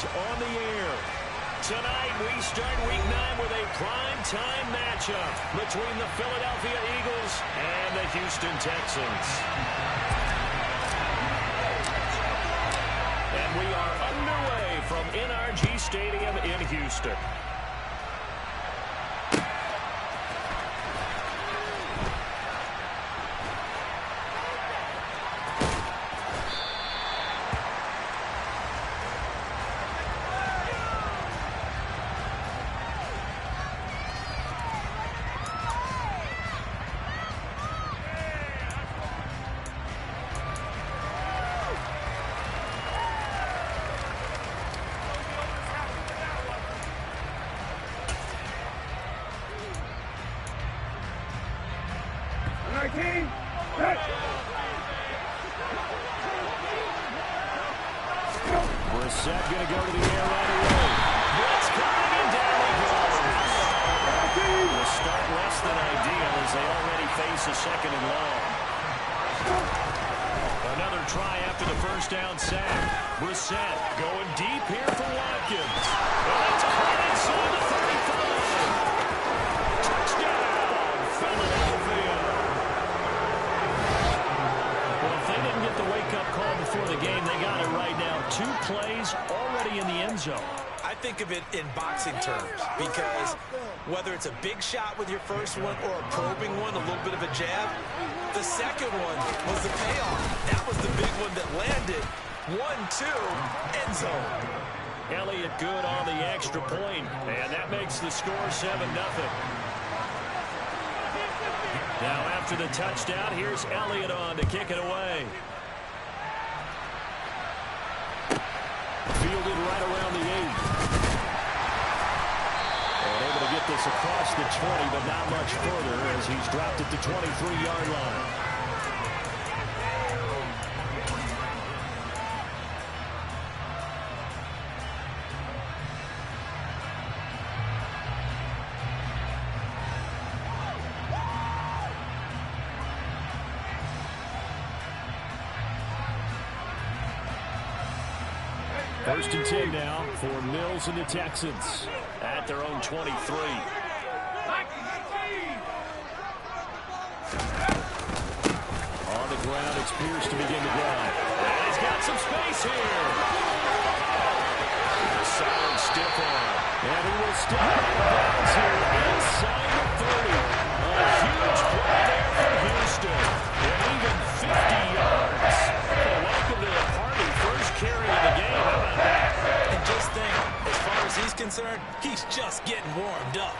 is on the air. Tonight, we start Week 9 with a prime-time matchup between the Philadelphia Eagles and the Houston Texans. And we are underway from NRG Stadium in Houston. Brissett going to go to the air right away. Blitz coming and down he goes. The start less than ideal as they already face a second and long. Another try after the first down sack. Brissett going deep here for Watkins. And that's caught inside the 35. Touchdown, Philadelphia. Well, if they didn't get the wake-up call before the game, they got it right now. 2 plays already in the end zone. I think of it in boxing terms because whether it's a big shot with your first one or a probing one, a little bit of a jab, the second one was the payoff. That was the big one that landed. 1-2, end zone. Elliott good on the extra point, and that makes the score 7-0. Now after the touchdown, here's Elliott on to kick it away. Fielded right around the 8. And able to get this across the 20, but not much further as he's dropped it to 23-yard line. First and 10 now for Mills and the Texans at their own 23. On the ground, it's Pierce to begin the drive. And he's got some space here. A solid stiff arm. And he will step out of bounds here inside the 30. A huge play there for Houston. And even 50 yards. Welcome to the party. First carry of the game. How about that? And just think, as far as he's concerned, he's just getting warmed up.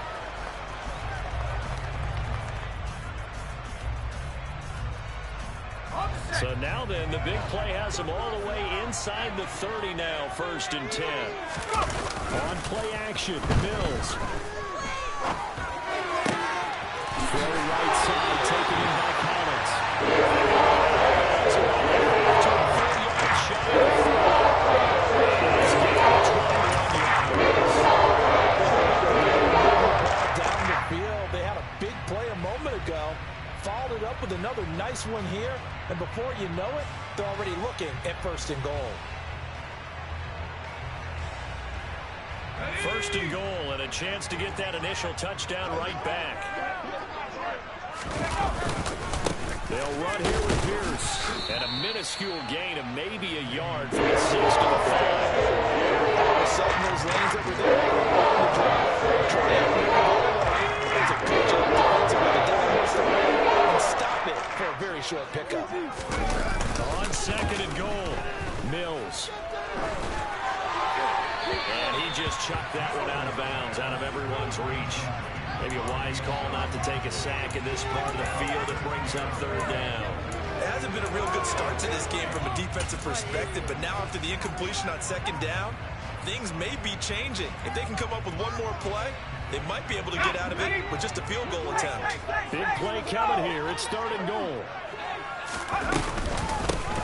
So now then, the big play has him all the way inside the 30 now, first and 10. On play action, Mills. Throw right side, taken in by Collins. To a 30-yard shot. Let's get to 21 yards. Down the field, they had a big play a moment ago. Followed it up with another nice one here, and before you know it, they're already looking at first and goal. First and goal, and a chance to get that initial touchdown right back. They'll run here with Pierce, and a minuscule gain of maybe a yard from the 6 to the 5. All of a sudden, those lanes over there on the drive. It's a good job defensively. The guy wants to run and stop it for a very short pickup. On second and goal, Mills. And he just chucked that one out of bounds, out of everyone's reach. Maybe a wise call not to take a sack in this part of the field that brings up third down. It hasn't been a real good start to this game from a defensive perspective, but now after the incompletion on second down, things may be changing. If they can come up with one more play, they might be able to get out of it with just a field goal attempt. Big play coming here. It's third and goal.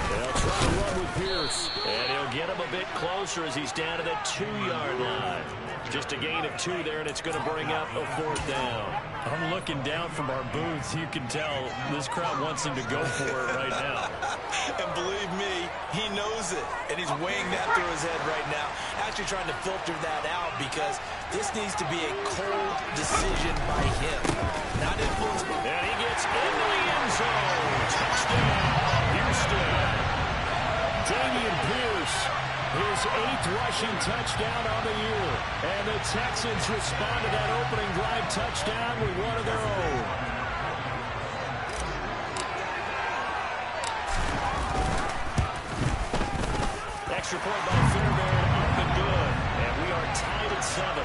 They'll try to run with Pierce. And he'll get him a bit closer as he's down to the 2-yard line. Just a gain of 2 there, and it's going to bring up a fourth down. I'm looking down from our booths. You can tell this crowd wants him to go for it right now. And believe me, he knows it. And he's weighing that through his head right now. Actually trying to filter that out because this needs to be a cold decision by him. Not influenced. And he gets into the end zone. Touchdown, Houston. Dameon Pierce, his 8th rushing touchdown on the year. And the Texans respond to that opening drive touchdown with one of their own. Extra point by Fairbairn, up and good. And we are tied at 7.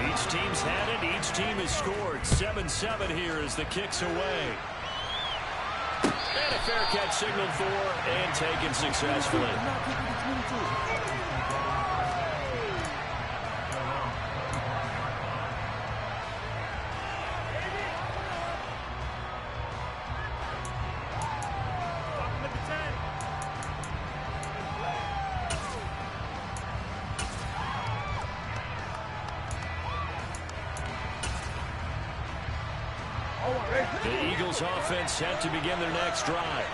Each team's had it. Each team has scored. 7-7 here as the kick's away. And a fair catch signaled for and taken successfully. The Eagles offense set to begin their next drive.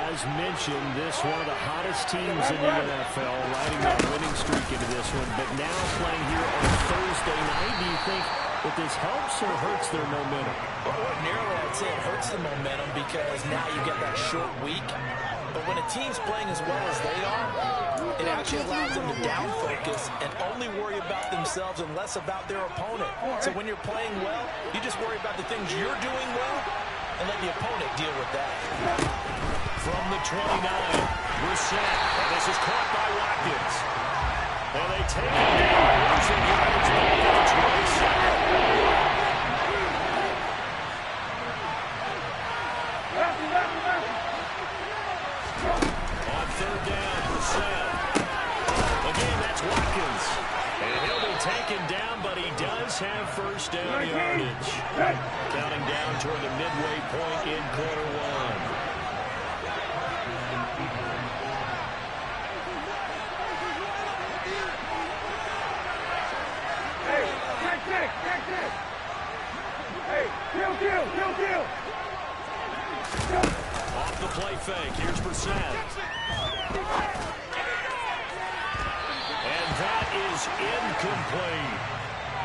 As mentioned, this one of the hottest teams in the NFL, riding that winning streak into this one, but now playing here on Thursday night. Do you think that this helps or hurts their momentum? Well, ordinarily, I'd say it hurts the momentum because now you get that short week. But when a team's playing as well as they are, it actually allows them to down focus and only worry about themselves and less about their opponent. So when you're playing well, you just worry about the things you're doing well and let the opponent deal with that. From the 29, Brissett, and this is caught by Watkins. And they take it down, losing yards back at the 27. On 3rd down, Brissett. Again, that's Watkins. And he'll be taken down, but he does have 1st down yardage. Counting down toward the midway point in quarter 1. Off the play fake. Here's Brissett. And that is incomplete.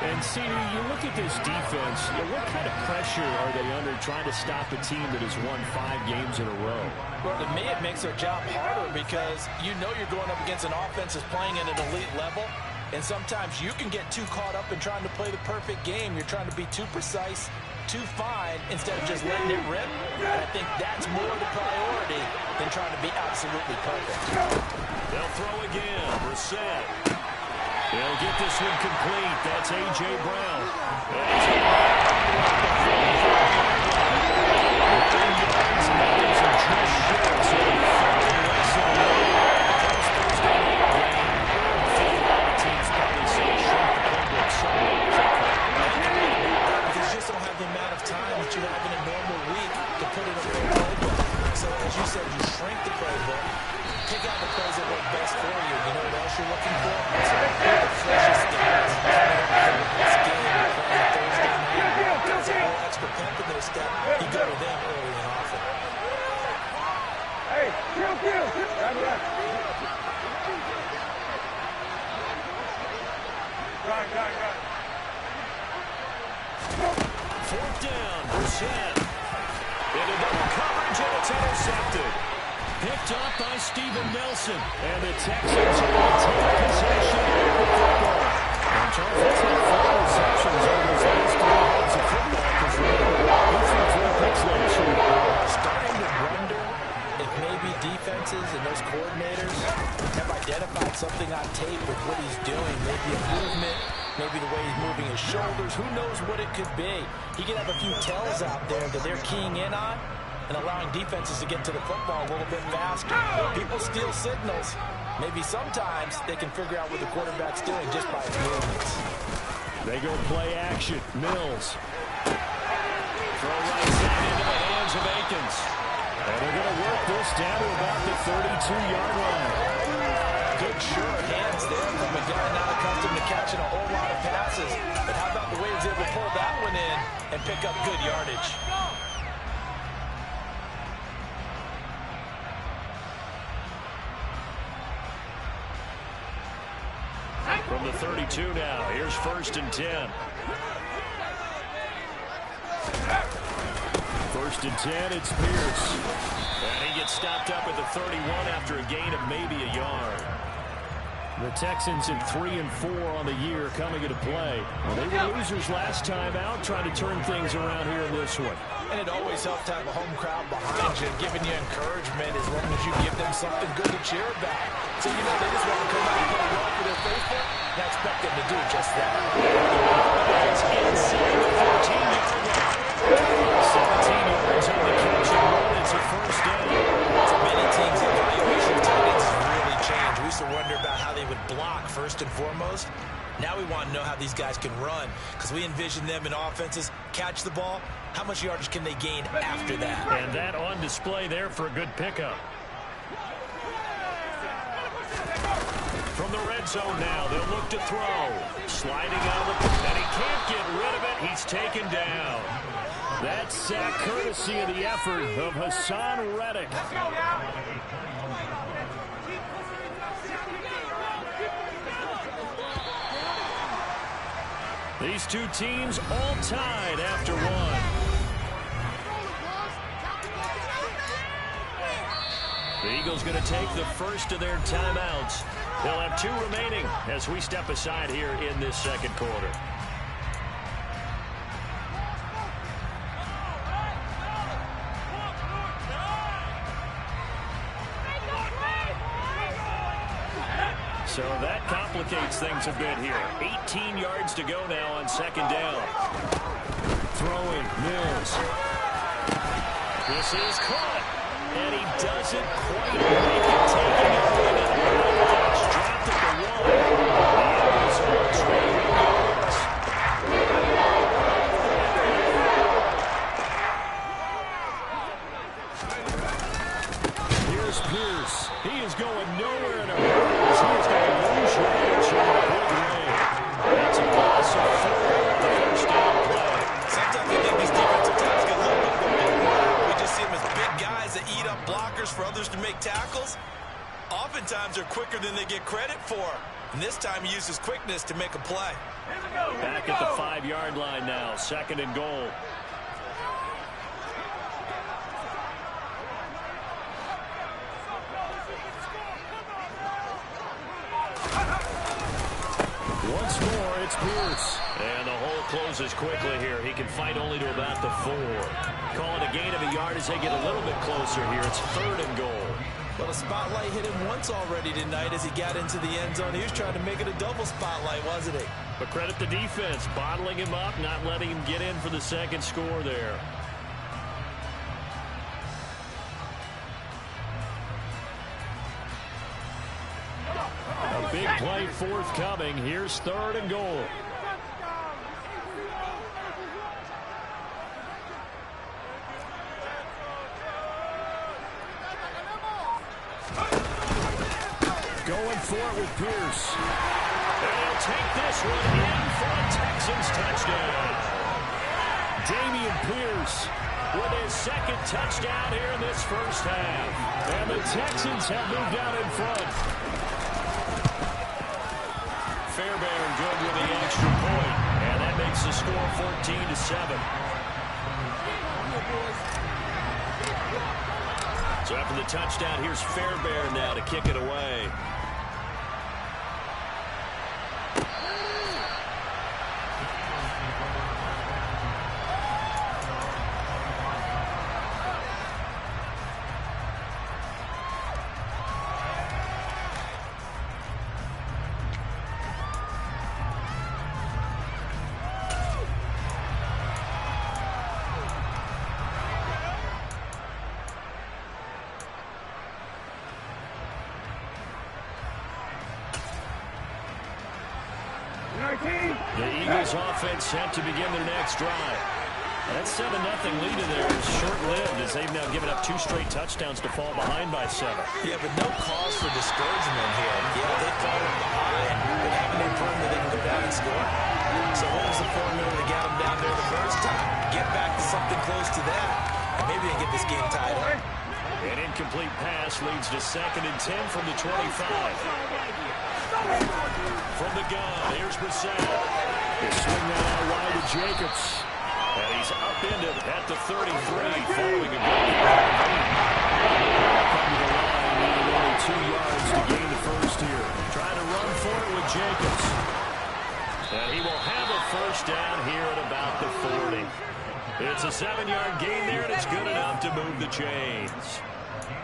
And, CD, you look at this defense, what kind of pressure are they under trying to stop a team that has won 5 games in a row? Well, to me, it makes their job harder because you know you're going up against an offense that's playing at an elite level. And sometimes you can get too caught up in trying to play the perfect game. You're trying to be too precise, too fine, instead of just letting it rip. And I think that's more the priority than trying to be absolutely perfect. They'll throw again. Brissett. They'll get this one complete. That's A.J. Brown. As you said, you shrink the playbook, pick out the plays that work best for you. You know what else you're looking for? The freshest guys. This game, you're playing Thursday night. There's a little extra pep in their step. You go to them early and often. Hey, kill. Right. 4th down, Brissett. Into double coverage, and it's intercepted. Picked up by Steven Nelson. And the Texans are going to take possession of the football. And Charles, that's not 4 receptions over his last 3 games of football. Because remember, he threw 3 picks last year. Starting to wonder if maybe defenses and those coordinators have identified something on tape with what he's doing. Maybe a movement, maybe the way he's moving his shoulders. Who knows what it could be? He could have a few tells out there that they're keying in on and allowing defenses to get to the football a little bit faster. People steal signals. Maybe sometimes they can figure out what the quarterback's doing just by his movements. They go play action. Mills. Throw right side into the hands of Akins. And they're going to work this down to about the 32-yard line. good, sure hands there from a guy not accustomed to catching a whole lot of passes. But how about the way he was able to pull that one in and pick up good yardage? From the 32 now, here's 1st and 10. 1st and 10, it's Pierce. And he gets stopped up at the 31 after a gain of maybe a yard. The Texans at 3-4 on the year coming into play. Well, they were losers last time out, trying to turn things around here in this one. And it always helps to have a home crowd behind you, giving you encouragement as long as you give them something good to cheer about. So, you know, they just want to come out and play well for their faithful, and I expect them to do just that. It's inside the 14-yard line. 17 yards on the catch and run. It's a 1st down. So many teams' evaluation of tight ends has really changed. We used to wonder about how they would block first and foremost. Now we want to know how these guys can run, because we envision them in offenses catch the ball. How much yardage can they gain after that? And that on display there for a good pickup. From the red zone now, they'll look to throw. Sliding out of the... and he can't get rid of it. He's taken down. That sack courtesy of the effort of Hassan Reddick. These two teams all tied after one. The Eagles going to take the first of their timeouts. They'll have 2 remaining as we step aside here in this second quarter. So that complicates things a bit here. 18 yards to go now on 2nd down. Throwing, Mills. This is caught. And he doesn't quite make it, taking it with it. It's dropped at the 1. The Eagles are trailing yards. Here's Pierce. He is going nowhere in a hurry. He is going to lose range in a big way. That's a loss of 4 on the 1st down play. Sometimes I think these defensive tackles get a little bit of a big rap. We just see them as big guys that eat up blockers for others to make tackles. Oftentimes they're quicker than they get credit for. And this time he uses quickness to make a play. Back at the 5-yard line now, 2nd and goal. Once more, it's Pierce. And the hole closes quickly here. He can fight only to about the 4. Call it a gain of a yard as they get a little bit closer here. It's 3rd and goal. Well, the spotlight hit him once already tonight as he got into the end zone. He was trying to make it a double spotlight, wasn't he? But credit the defense, bottling him up, not letting him get in for the 2nd score there. A big play forthcoming. Here's 3rd and goal. Going for it with Pierce. And he'll take this one in for a Texans touchdown. Dameon Pierce with his 2nd touchdown here in this first half. And the Texans have moved out in front. Fairbairn good with the extra point. And that makes the score 14-7. So after the touchdown, here's Fairbairn now to kick it away. The Eagles offense set to begin their next drive. That 7-0 lead in there is short-lived as they've now given up 2 straight touchdowns to fall behind by 7. Yeah, but no cause for discouragement here. Yeah, they've fallen behind, but haven't improved that they can go down and score. So what was the formula that got them down there the first time? Get back to something close to that, and maybe they get this game tied up. An incomplete pass leads to 2nd and 10 from the 25. From the gun, here's Brissett. They swing that out wide to Jacobs. And he's upended at the 33 following a good come to the line, needing only 2 yards to gain the first here. Trying to run for it with Jacobs. And he will have a first down here at about the 40. It's a 7-yard gain there, and it's good enough to move the chains.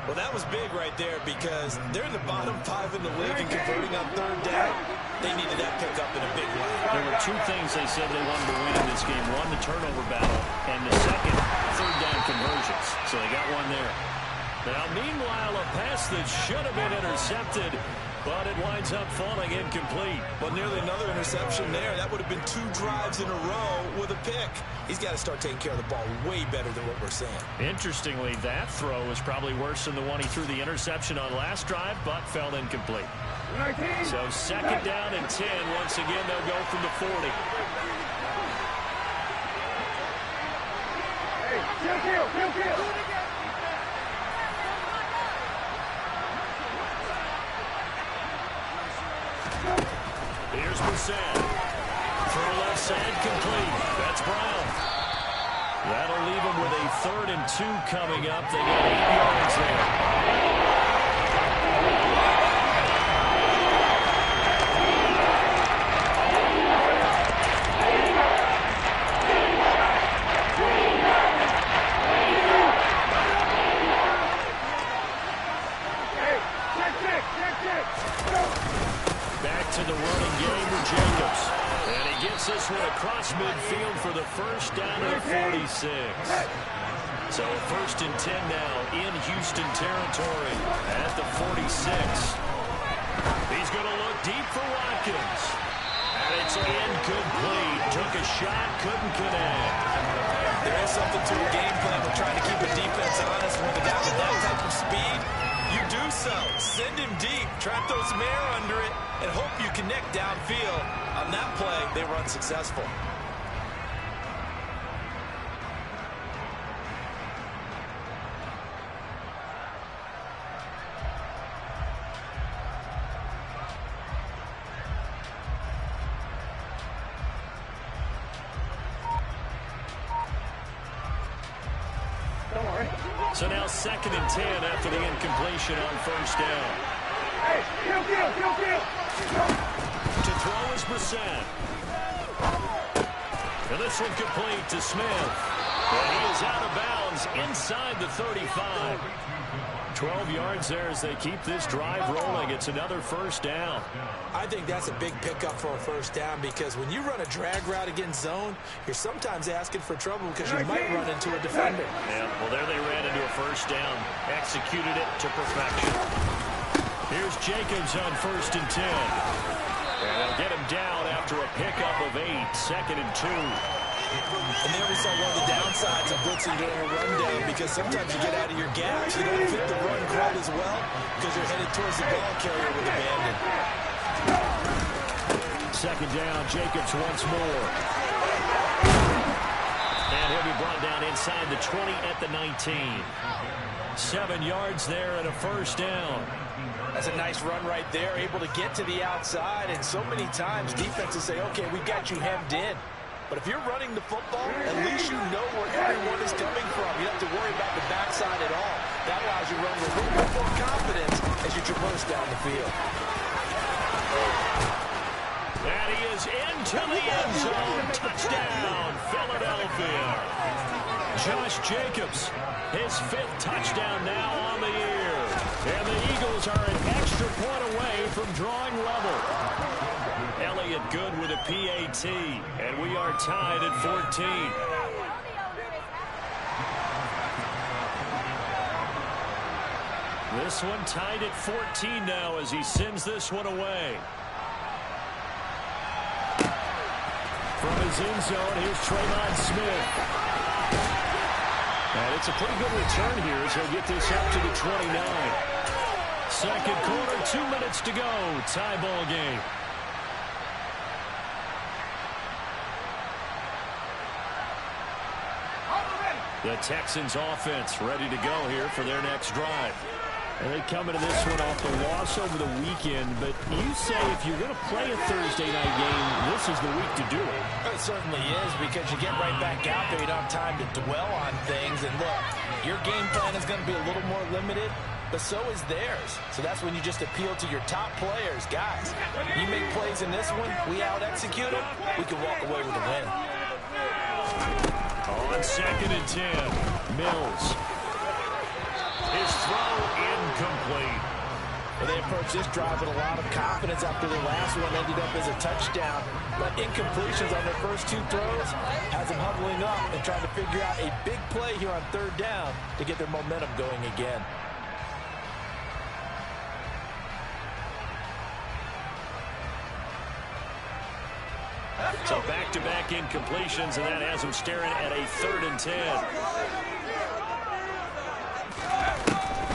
Well, that was big right there because they're in the bottom 5 in the league and converting on 3rd down. They needed that pickup in a big way. There were 2 things they said they wanted to win in this game. One, the turnover battle, and the second, 3rd down conversions. So they got one there. Now, meanwhile, a pass that should have been intercepted, but it winds up falling incomplete. Well, nearly another interception there. That would have been 2 drives in a row with a pick. He's got to start taking care of the ball way better than what we're seeing. Interestingly, that throw was probably worse than the one he threw the interception on last drive, but fell incomplete. So 2nd down and 10. Once again, they'll go from the 40. Here's Brissett. Throw left side complete. That's Brown. That'll leave him with a 3rd and 2 coming up. They got 8 yards there. Back to the running game with Jacobs. And he gets this one across midfield for the first down at 46. So 1st and 10 now in Houston territory at the 46. He's going to look deep for Watkins. And it's incomplete. Took a shot, couldn't connect. There is something to a game plan with trying to keep a defense honest when the guy with that type of speed. You do so. Send him deep. Try to throw some air under it and hope you connect downfield. On that play, they were unsuccessful. So now 2nd and 10 after the incompletion on 1st down. To throw is Brissett. And this one complete to Smith. And he is out of bounds inside the 35. 12 yards there as they keep this drive rolling. It's another first down. I think that's a big pickup for a first down because when you run a drag route against zone, you're sometimes asking for trouble because you might run into a defender. Yeah, well, there they ran into a first down. Executed it to perfection. Here's Jacobs on 1st and 10. And they'll get him down after a pickup of 8. 2nd and 2. And there we saw one of the downsides of blitzing during a rundown because sometimes you get out of your gaps. You don't fit the run quite as well because you're headed towards the ball carrier with abandon. 2nd down, Jacobs once more. And he'll be brought down inside the 20 at the 19. 7 yards there and a first down. That's a nice run right there, able to get to the outside. And so many times defenses say, okay, we got you hemmed in. But if you're running the football, at least you know where everyone is coming from. You don't have to worry about the backside at all. That allows you to run with a little bit more confidence as you traverse down the field. And he is into the end zone. Touchdown, Philadelphia. Josh Jacobs, his 5th touchdown now on the year. And the Eagles are an extra point away from drawing level. Elliott good with a PAT, and we are tied at 14. This one tied at 14 now as he sends this one away. From his end zone, here's Tremon Smith. And it's a pretty good return here as he'll get this up to the 29. Second quarter, 2 minutes to go. Tie ball game. The Texans offense ready to go here for their next drive. And they come into this one off the loss over the weekend, but you say if you're going to play a Thursday night game, this is the week to do it. It certainly is, because you get right back out there. You don't have time to dwell on things. And look, your game plan is going to be a little more limited, but so is theirs. So that's when you just appeal to your top players. Guys, you make plays in this one, we out-execute them, we can walk away with a win. On 2nd and 10, Mills. His throw incomplete. Well, they approached this drive with a lot of confidence after their last one ended up as a touchdown. But incompletions on their first 2 throws has them huddling up and trying to figure out a big play here on 3rd down to get their momentum going again. So back-to-back incompletions, and that has them staring at a 3rd and 10.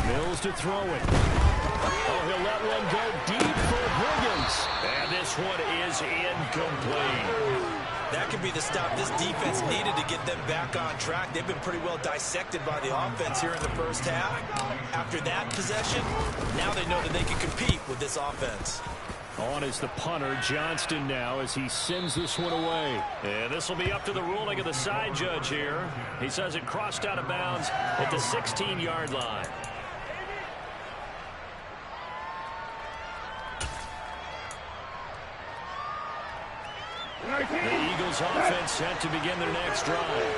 Mills to throw it. Oh, he'll let one go deep for Higgins. And this one is incomplete. That could be the stop this defense needed to get them back on track. They've been pretty well dissected by the offense here in the first half. After that possession, now they know that they can compete with this offense. On is the punter, Johnston, now as he sends this one away. And this will be up to the ruling of the side judge here. He says it crossed out of bounds at the 16-yard line. The Eagles offense set to begin their next drive.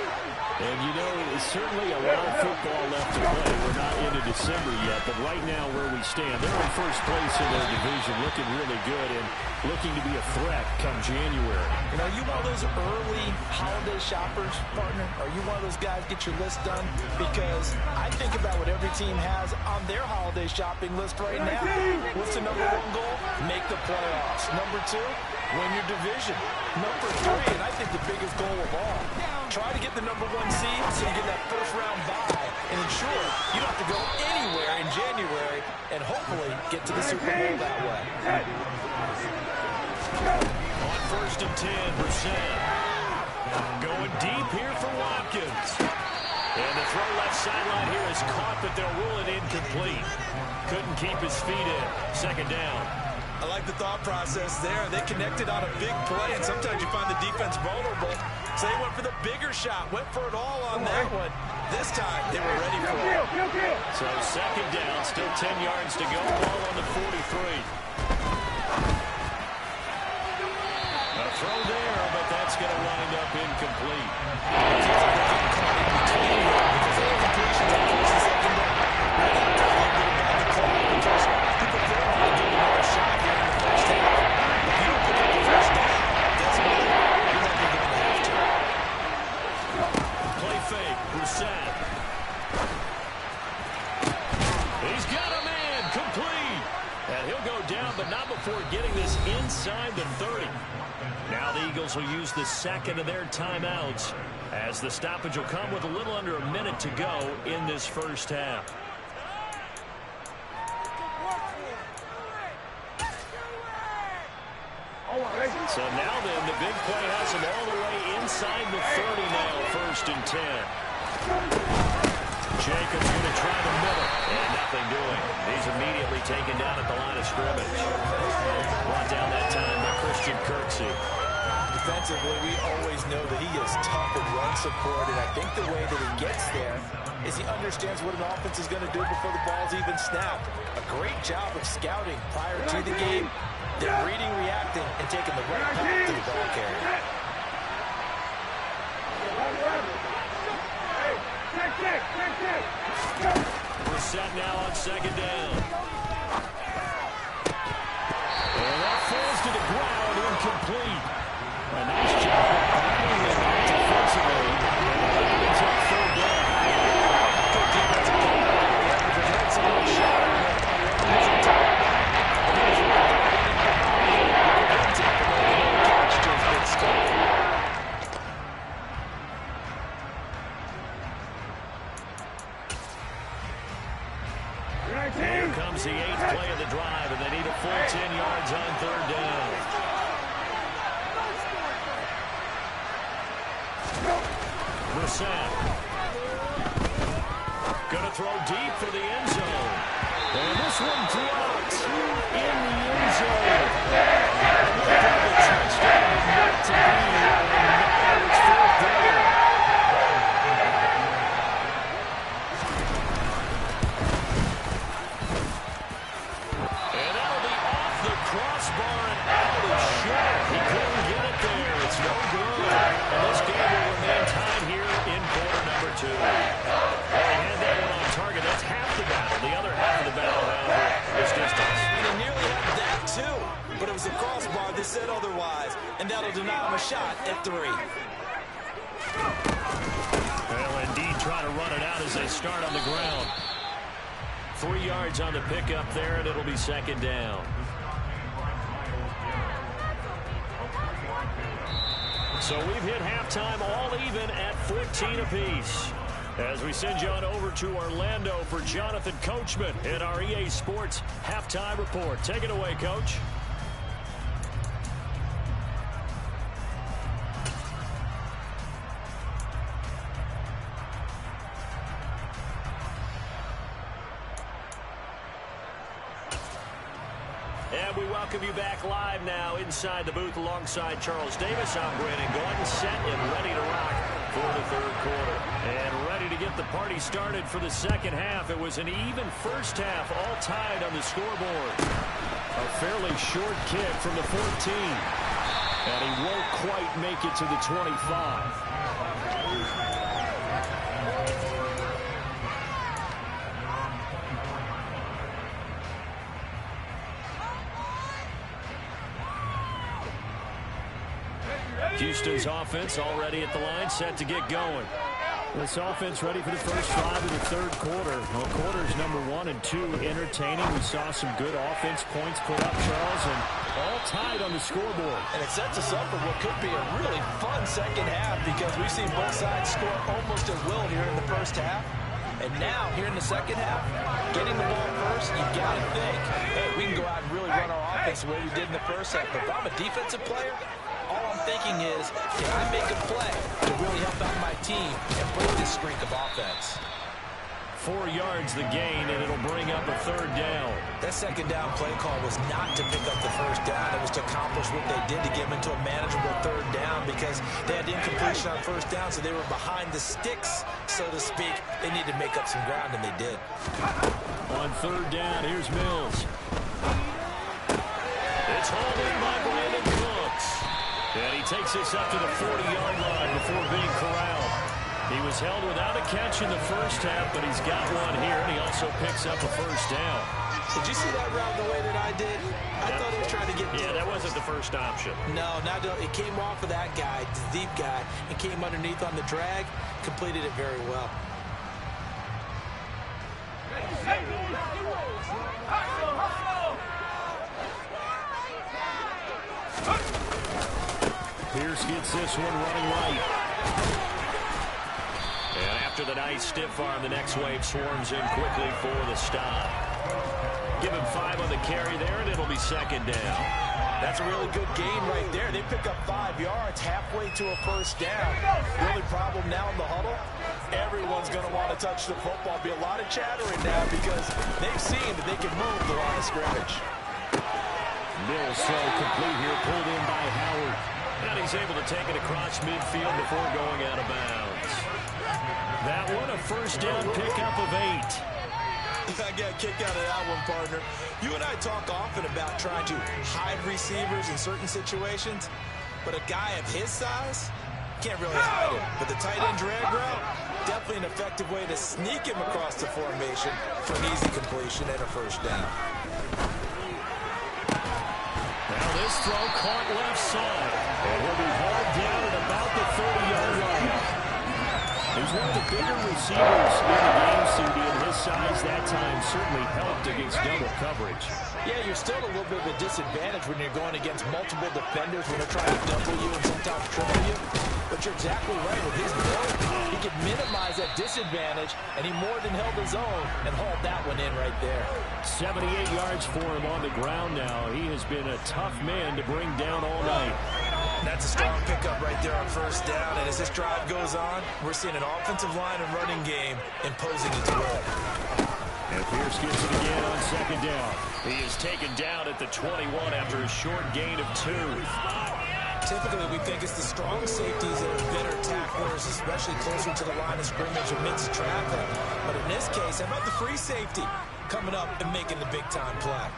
And, you know, it's certainly a lot of football left to play. We're not into December yet, but right now where we stand, they're in first place in their division, looking really good and looking to be a threat come January. You know, you one of those early holiday shoppers, partner? Are you one of those guys get your list done? Because I think about what every team has on their holiday shopping list right now. What's the #1 goal? Make the playoffs. #2, win your division. #3, and I think the biggest goal of all, try to get the #1 seed so you get that first-round bye and ensure you don't have to go anywhere in January and hopefully get to the Super Bowl that way. On 1st and 10, Brissett. Going deep here for Watkins. And the throw left sideline here is caught, but they'll rule it incomplete. Couldn't keep his feet in. 2nd down. I like the thought process there. They connected on a big play, and sometimes you find the defense vulnerable. So they went for the bigger shot, went for it all on that one. This time, they were ready for it. So 2nd down, still 10 yards to go. Ball on the 43. A throw there, but that's going to wind up incomplete. It seems like they're getting caught in between here because of the completions on 1st and 2nd down. They talked a little bit about the clock because people very want to get another shot here in the first half. If you don't pick up the first down, it doesn't matter. You're not going to have to. Play fake, Brissett. He's got a man, complete. And he'll go down, but not before getting this inside the 30. Now the Eagles will use the second of their timeouts as the stoppage will come with a little under a minute to go in this first half. So now then, the big play has him all the way inside the 30 now, 1st and 10. Jacobs going to try the middle, and nothing doing. He's immediately taken down at the line of scrimmage. Brought down that time by Christian Kirksey. Defensively, we always know that he is tough in run support, and I think the way that he gets there is he understands what an offense is going to do before the ball's even snapped. A great job of scouting prior to the game. They're reading, reacting, and taking the right path to the ball carrier. Brissett now on 2nd down. And that falls to the ground, incomplete. A nice job of batting him out defensively. And that brings up 3rd down. Good defensive play there because he had someone shot on the opposing tackle. And he was running behind him. You could tap him over the catch to his big stop. Here comes the 8th play of the drive, and they need a full 10 yards on 3rd down. Brissett. Going to throw deep for the end zone. And this one dropped in the end zone. The touchdown is not to be, and now it's 4th down. And that'll be off the crossbar and out of short. He couldn't get it there. It's no good. And this game will remain tied here in quarter number 2. They had that one on target. That's half the battle. The other half of the battle, however, is distance. And he nearly had that, too. But it was the crossbar that said otherwise. And that'll deny him a shot at 3. Well, indeed, trying to run it out as they start on the ground. 3 yards on the pickup there, and it'll be 2nd down. So we've hit halftime all even at 14 apiece. As we send you on over to Orlando for Jonathan Coachman in our EA Sports Halftime Report. Take it away, Coach. And we welcome you back live now inside the booth alongside Charles Davis. I'm Brandon Gordon, set and ready to rock for the 3rd quarter. And ready to get the party started for the 2nd half. It was an even first half, all tied on the scoreboard. A fairly short kick from the 14. And he won't quite make it to the 25. Houston's offense already at the line, set to get going. This offense ready for the first drive of the 3rd quarter. Well, quarters number 1 and 2 entertaining. We saw some good offense points put up, Charles, and all tied on the scoreboard. And it sets us up for what could be a really fun 2nd half because we've seen both sides score almost at will here in the first half. And now, here in the 2nd half, getting the ball first, you've got to think, hey, we can go out and really run our offense the way we did in the first half. But if I'm a defensive player, all I'm thinking is, can I make a play to really help out my team and break this streak of offense? 4 yards the gain, and it'll bring up a 3rd down. That 2nd down play call was not to pick up the 1st down. It was to accomplish what they did to get them into a manageable 3rd down because they had incompletion on 1st down, so they were behind the sticks, so to speak. They needed to make up some ground, and they did. On 3rd down, here's Mills. It's hauled in by Brandon Cooks. And he takes this up to the 40-yard line before being corralled. He was held without a catch in the first half, but he's got one here, and he also picks up a 1st down. Did you see that route the way that I did? I thought he was trying to get... Yeah, that wasn't the first option. No, it came off of that guy, the deep guy, and came underneath on the drag, completed it very well. Pierce gets this one running right. And after the nice stiff arm, the next wave swarms in quickly for the stop. Give him 5 on the carry there, and it'll be 2nd down. That's a really good gain right there. They pick up 5 yards halfway to a 1st down. The only problem now in the huddle, everyone's going to want to touch the football. Be a lot of chattering now because they've seen that they can move the line of scrimmage. Mills throw complete here, pulled in by Howard. And he's able to take it across midfield before going out of bounds. That one, a 1st down pickup of 8. I got a kick out of that one, partner. You and I talk often about trying to hide receivers in certain situations, but a guy of his size can't really hide him. But the tight end drag route, definitely an effective way to sneak him across the formation for an easy completion and a 1st down. Now this throw caught left side. And will be hauled down at about the 30-yard line. He's one of the bigger receivers in the game, CD, and his size that time certainly helped against double coverage. Yeah, you're still at a little bit of a disadvantage when you're going against multiple defenders when they're trying to double you and sometimes triple you. But you're exactly right with his build. He could minimize that disadvantage, and he more than held his own and hauled that one in right there. 78 yards for him on the ground now. He has been a tough man to bring down all night. That's a strong pickup right there on first down. And as this drive goes on, we're seeing an offensive line and running game imposing its will. And Pierce gets it again on second down. He is taken down at the 21 after a short gain of 2. Typically, we think it's the strong safeties that are better tacklers, especially closer to the line of scrimmage amidst traffic. But in this case, how about the free safety coming up and making the big-time play?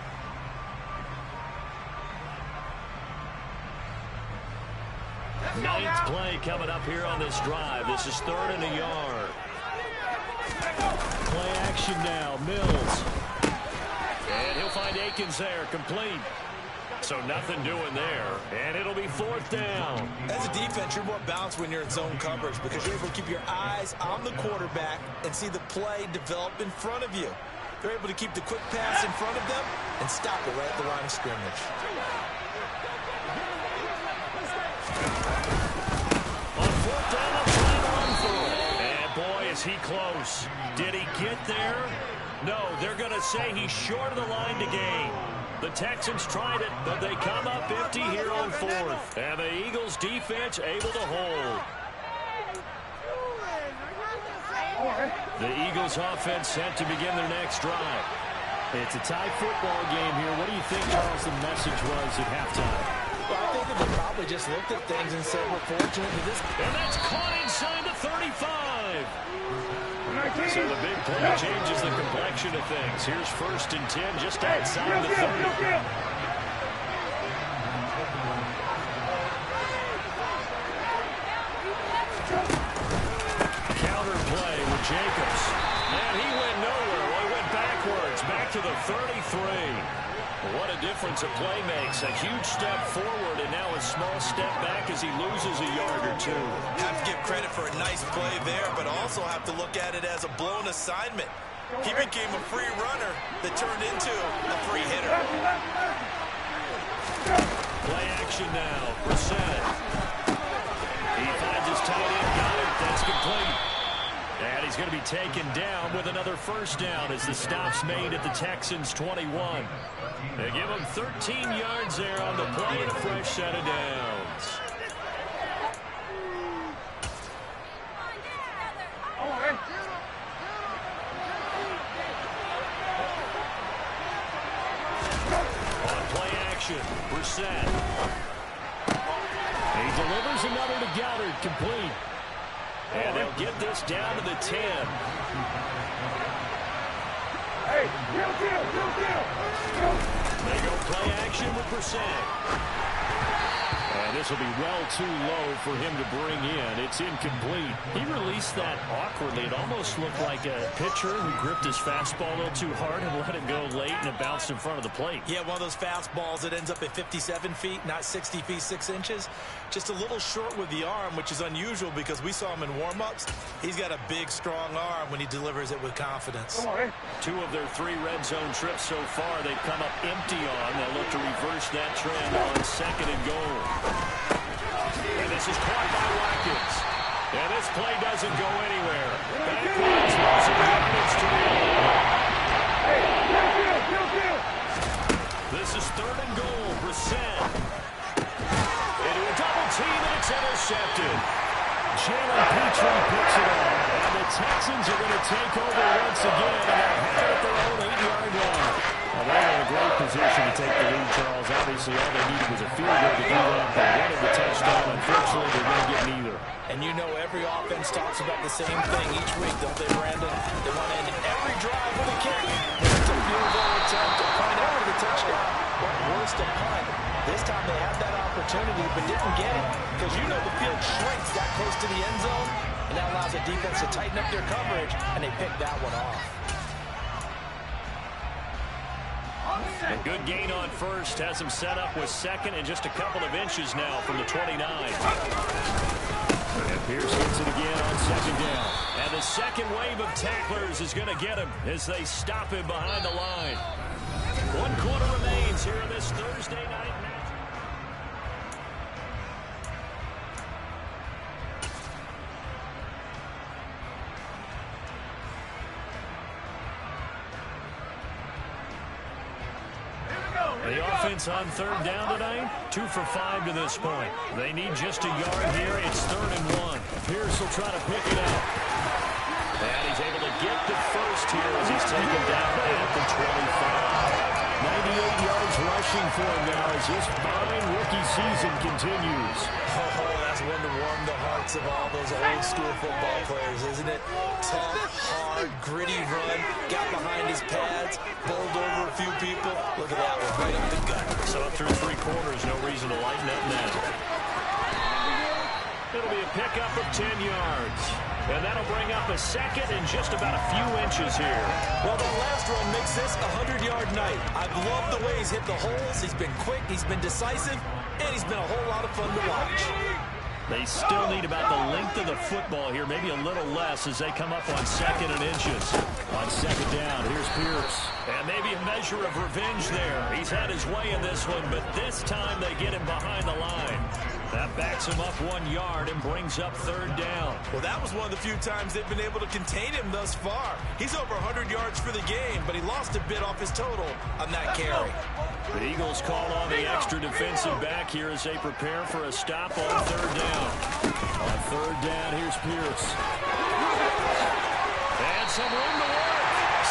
Ninth play coming up here on this drive. This is 3rd and a yard. Play action now. Mills. And he'll find Akins there. Complete. So nothing doing there. And it'll be 4th down. As a defense, you're more balanced when you're in zone coverage because you're able to keep your eyes on the quarterback and see the play develop in front of you. They're able to keep the quick pass in front of them and stop it right at the line of scrimmage. On 4th down, they'll try to run for it. And boy, is he close. Did he get there? No, they're going to say he's short of the line to gain. The Texans tried it, but they come up empty here on 4th. And the Eagles defense able to hold. The Eagles offense set to begin their next drive. It's a tight football game here. What do you think, Charles, the message was at halftime? Well, I think that they probably just looked at things and said, we're fortunate that this... And that's caught inside the 35. So the big play changes the complexion of things. Here's 1st and 10 just outside the 30. Counter play with Jacobs. And he went nowhere. Well, he went backwards. Back to the 33. What a difference a play makes. A huge step forward and now a small step back as he loses a yard or 2. Have to give credit for a nice play there, but also have to look at it as a blown assignment. He became a free runner that turned into a free hitter. Play action now. Brissett. He finds his tight end. Got it. That's complete. And he's going to be taken down with another 1st down as the stop's made at the Texans' 21. They give him 13 yards there on the play and a fresh set of downs. On play action, Brissett. He delivers another to Goddard, complete. And they'll get this down to the 10. Hey, they go play action with Brissett. And this will be well too low for him to bring in. It's incomplete. He released that awkwardly. It almost looked like a pitcher who gripped his fastball a little too hard and let it go late, and it bounced in front of the plate. Yeah, one of those fastballs that ends up at 57 feet, not 60 feet, 6 inches. Just a little short with the arm, which is unusual because we saw him in warm-ups. He's got a big, strong arm when he delivers it with confidence. 2 of their 3 red zone trips so far, they've come up empty on. They'll look to reverse that trend on 2nd and goal. And this is caught by Watkins. And this play doesn't go anywhere. Backwards, losing yardage to the This is 3rd and goal. Brissett. Into a double team, and it's intercepted. Jalen Petrie picks it up. And the Texans are going to take over once again. And they're headed at their own 8-yard line. Well, they're in a great position to take the lead, Charles. Obviously, all they needed was a field goal to do that. They wanted the touchdown. Unfortunately, they're going to get neither. And you know every offense talks about the same thing each week, don't they, Brandon? They want to end every drive with a kick. It's a field goal attempt to point after the touchdown. What worse to punt? This time they had that opportunity but didn't get it because you know the field shrinks that close to the end zone, and that allows the defense to tighten up their coverage, and they picked that one off. A good gain on first has him set up with second and just a couple of inches now from the 29. And Pierce gets it again on second down. And the second wave of tacklers is going to get him as they stop him behind the line. 1 quarter remains here in this Thursday night match. The offense on third down tonight, 2 for 5 to this point. They need just a yard here. It's 3rd and 1. Pierce will try to pick it up. And he's able to get the first here as he's taken down at the 25. 98 yards rushing for him now as his fine rookie season continues. Oh, that's one to warm the hearts of all those old school football players, isn't it? Tough, hard, gritty run, got behind his pads, bowled over a few people. Look at that one, right up the gut. So up through 3 quarters, no reason to lighten up now. It'll be a pickup of 10 yards. And that'll bring up a second and just about a few inches here. Well, the last run makes this a 100-yard night. I've loved the way he's hit the holes. He's been quick, he's been decisive, and he's been a whole lot of fun to watch. They still need about the length of the football here, maybe a little less as they come up on second and inches. On second down, here's Pierce. And maybe a measure of revenge there. He's had his way in this one, but this time they get him behind the line. That backs him up 1 yard and brings up 3rd down. Well, that was one of the few times they've been able to contain him thus far. He's over 100 yards for the game, but he lost a bit off his total on that carry. The Eagles call on the extra defensive back here as they prepare for a stop on 3rd down. On 3rd down, here's Pierce. And some room to work.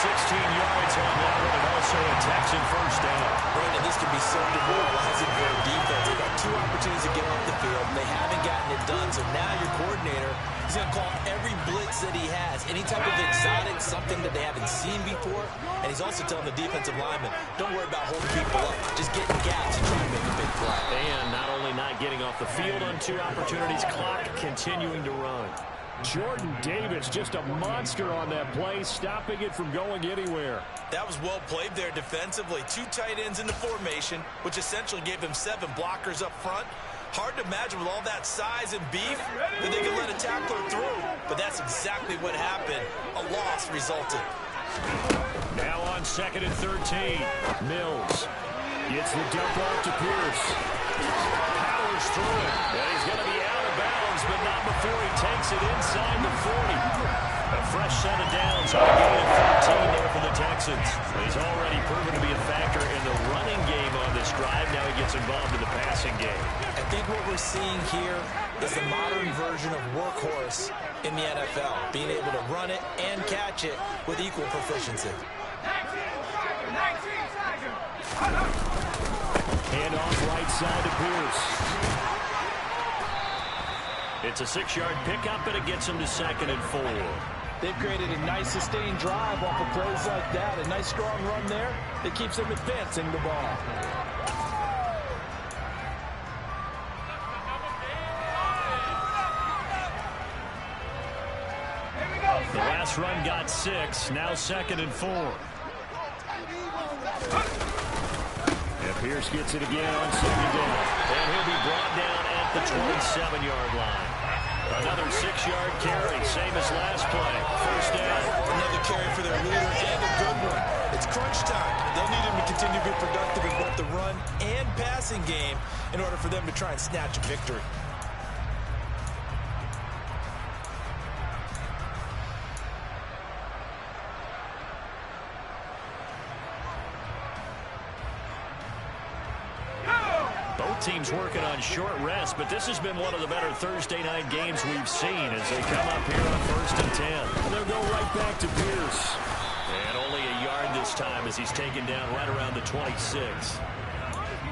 16 yards on that one, and also a Texan first down. Brandon, this can be so demoralizing for a defense. They've got 2 opportunities to get off the field. They haven't gotten it done, so now your coordinator is going to call every blitz that he has, any type of exotic, something that they haven't seen before. And he's also telling the defensive lineman, don't worry about holding people up. Just get in gaps and try to make a big play. And not only not getting off the field on 2 opportunities, clock continuing to run. Jordan Davis, just a monster on that play, stopping it from going anywhere. That was well played there defensively. 2 tight ends in the formation, which essentially gave him 7 blockers up front. Hard to imagine with all that size and beef that they could let a tackler through. But that's exactly what happened. A loss resulted. Now on 2nd and 13. Mills gets the dump off to Pierce. Powers through it. And he's going to be out of bounds, but not before he takes it inside the 40. A fresh set of downs on a gain of 13 there for the Texans. He's already proven to be a factor in the running game on this drive. Now he gets involved in the passing game. I think what we're seeing here is the modern version of workhorse in the NFL, being able to run it and catch it with equal proficiency. Hand off right side to Pierce. It's a 6-yard pickup, and it gets him to 2nd and 4. They've created a nice sustained drive off of plays like that. A nice strong run there that keeps them advancing the ball. The last run got 6, now 2nd and 4. And Pierce gets it again on 2nd down. And he'll be brought down at the 27-yard line. Another 6-yard carry, same as last play. First down. Another carry for their leader and a good one. It's crunch time. They'll need him to continue to be productive in both the run and passing game in order for them to try and snatch a victory. Teams working on short rest, but this has been one of the better Thursday night games we've seen as they come up here on 1st and 10. And they'll go right back to Pierce. And only a yard this time as he's taken down right around the 26.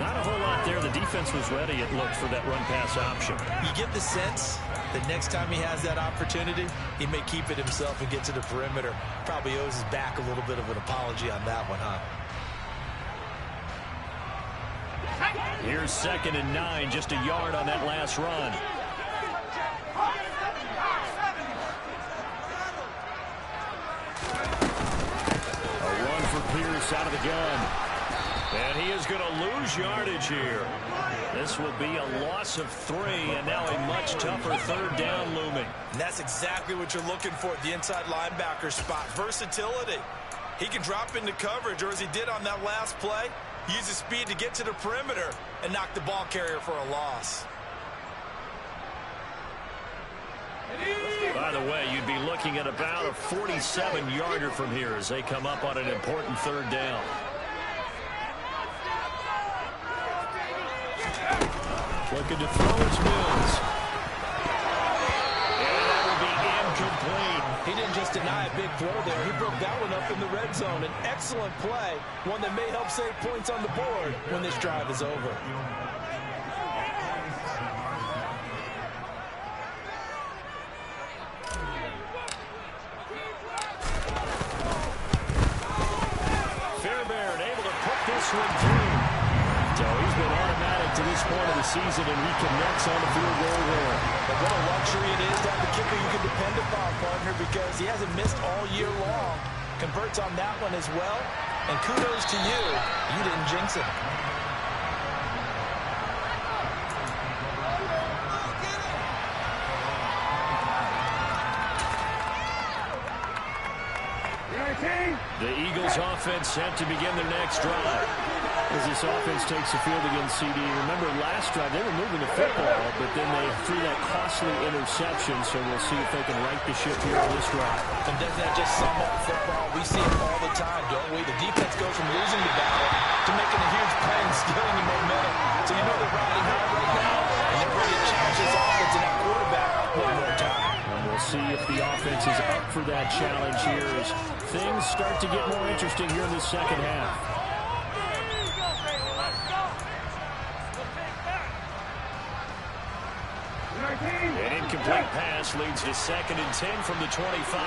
Not a whole lot there. The defense was ready, it looked, for that run-pass option. You get the sense that next time he has that opportunity, he may keep it himself and get to the perimeter. Probably owes his back a little bit of an apology on that one, huh? Here's 2nd and 9, just a yard on that last run. A run for Pierce out of the gun. And he is going to lose yardage here. This will be a loss of 3, and now a much tougher third down looming. And that's exactly what you're looking for at the inside linebacker spot. Versatility. He can drop into coverage, or as he did on that last play, use his speed to get to the perimeter and knock the ball carrier for a loss. By the way, you'd be looking at about a 47-yarder from here as they come up on an important third down. Looking to throw his Mills. And that will be incomplete. He didn't just deny a big throw there. He broke that one up in the red zone. An excellent play, one that may help save points on the board when this drive is over. Fairbairn able to put this one through. So he's been automatic to this point of the season, and he connects on the field goal there. But what a luxury it is to have the kicker you can depend upon, partner, because he hasn't missed all year long. Converts on that one as well. And kudos to you. You didn't jinx it. The Eagles offense set to begin their next drive. As this offense takes the field against CD. Remember last drive, they were moving the football, but then they threw that costly interception, so we'll see if they can right the ship here on this drive. And doesn't that just sum up football? We see it all the time, don't we? The defense goes from losing the battle to making a huge play and stealing the momentum. So you know they're riding high right now, and they're ready to challenge this offense and that quarterback one more time. And we'll see if the offense is up for that challenge here as things start to get more interesting here in the second half. An incomplete pass leads to 2nd and 10 from the 25.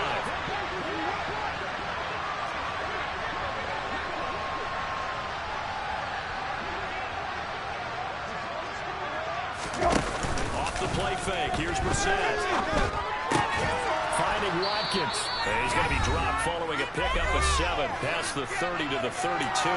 Off the play fake. Here's Brissett. Finding Watkins. And he's going to be dropped following a pickup of 7 past the 30 to the 32.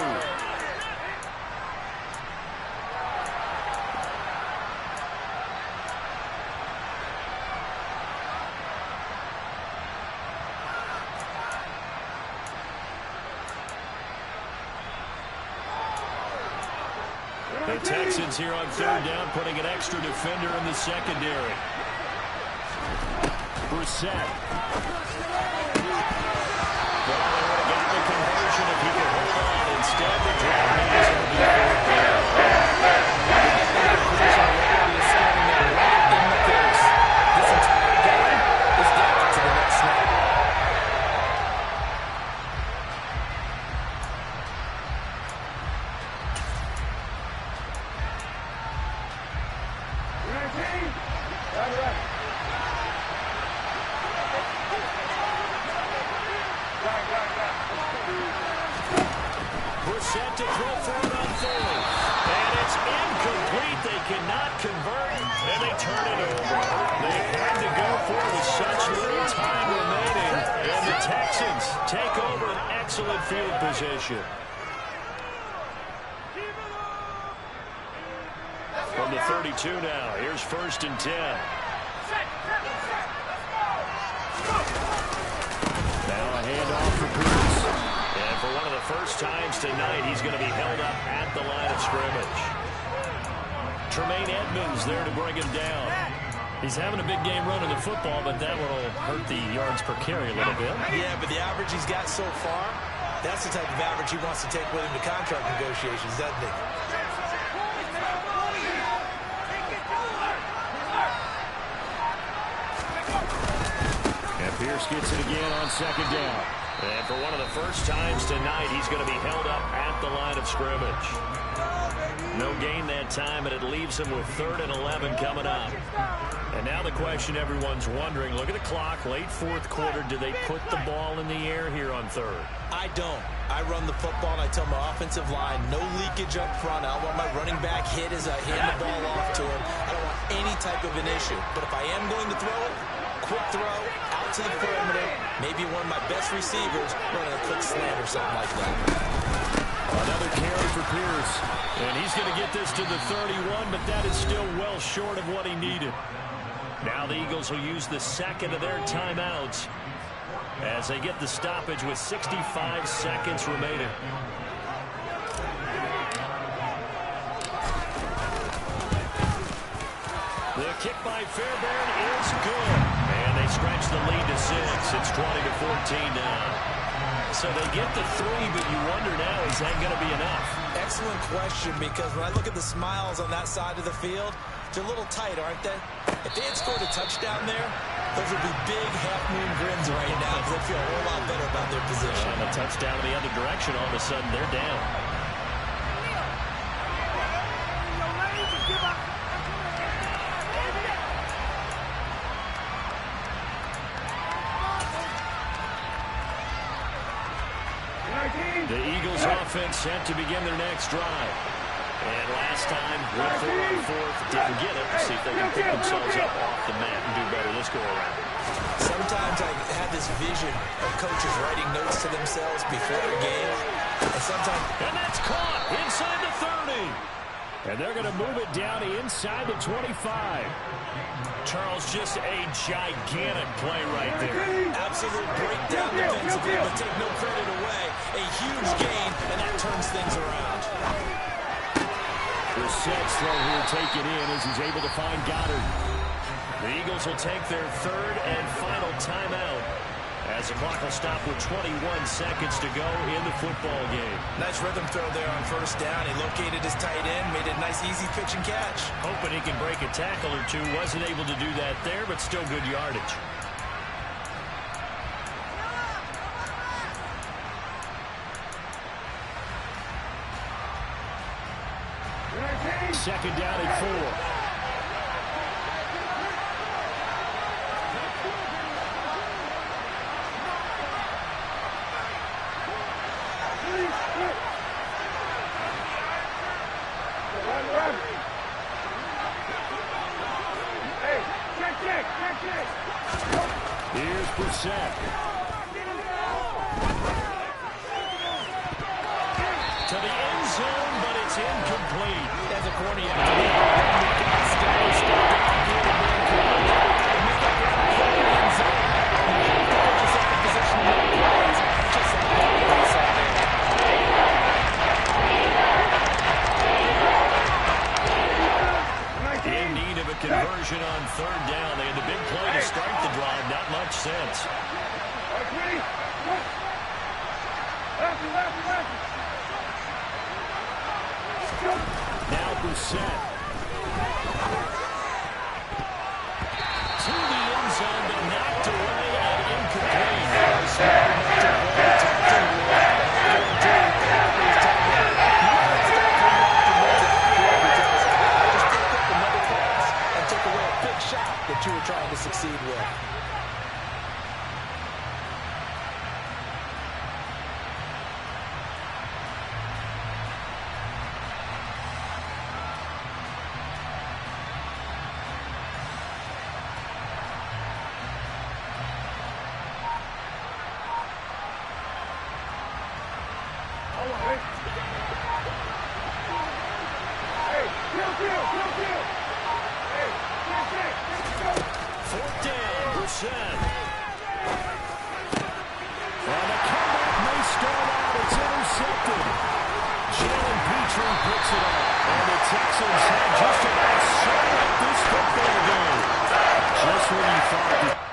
The Texans here on third down, putting an extra defender in the secondary. Brissett. Well, they would have gotten the conversion if he could hold on. Instead, the drive is going to be fourth down. This entire game is down to the next snap. Brissett to throw for it on third. And it's incomplete. They cannot convert, and they turn it over. They had to go for it with such little time remaining. And the Texans take over an excellent field position. From the 32 now, here's 1st and 10. Now a handoff for Pierce. And for one of the first times tonight, he's going to be held up at the line of scrimmage. Tremaine Edmonds there to bring him down. He's having a big game running the football, but that one will hurt the yards per carry a little bit. Yeah, but the average he's got so far, that's the type of average he wants to take with him to contract negotiations, doesn't he? And Pierce gets it again on 2nd down. And for one of the first times tonight, he's going to be held up at the line of scrimmage. No gain that time, and it leaves him with 3rd and 11 coming up. And now the question everyone's wondering, look at the clock, late 4th quarter, do they put the ball in the air here on 3rd? I don't. I run the football, and I tell my offensive line, no leakage up front. I don't want my running back hit as I hand the ball off to him. I don't want any type of an issue. But if I am going to throw it, quick throw, out to the perimeter, maybe one of my best receivers running a quick slant or something like that. Another carry for Pierce. he's going to get this to the 31, but that is still well short of what he needed. Now the Eagles will use the second of their timeouts as they get the stoppage with 65 seconds remaining. The kick by Fairbairn is good. And they stretch the lead to 6. It's 20-14 now. So they get the 3, but you wonder now, is that going to be enough? Excellent question, because when I look at the smiles on that side of the field, they're a little tight, aren't they? If they had scored a touchdown there, those would be big half-moon grins right now because they feel a whole lot better about their position. And a touchdown in the other direction, all of a sudden they're down. The Eagles offense set to begin their next drive. And last time, went for it on fourth, didn't get it. See if they can pick themselves up off the mat and do better this go-around. Sometimes I have this vision of coaches writing notes to themselves before a game. And sometimes... And that's caught inside the 30. And they're going to move it down inside the 25. Charles, just a gigantic play right there. Absolute breakdown defensively, but take no credit away. A huge gain, and that turns things around. Brissett's throw here taken in as he's able to find Goddard. The Eagles will take their third and final timeout as the clock will stop with 21 seconds to go in the football game. Nice rhythm throw there on first down. He located his tight end, made a nice easy pitch and catch. Hoping he can break a tackle or two. Wasn't able to do that there, but still good yardage. Second down and 4. Here's Brissett. To the end zone, but it's incomplete. As a corner, you have to be step down here to bring coverage and make that grab for the end zone. Just out of position to make plays, just like that we saw there. In need of a conversion on third down. They had the big play to start the drive. Not much sense. Now Brissett. To the end zone, but knocked away and incomplete. That you were trying to succeed with. Fourth down, Brissett. And the comeback may start out. It's intercepted. Jalen Petrie picks it up. And the Texans have just about sewn up this football game. Just when you thought that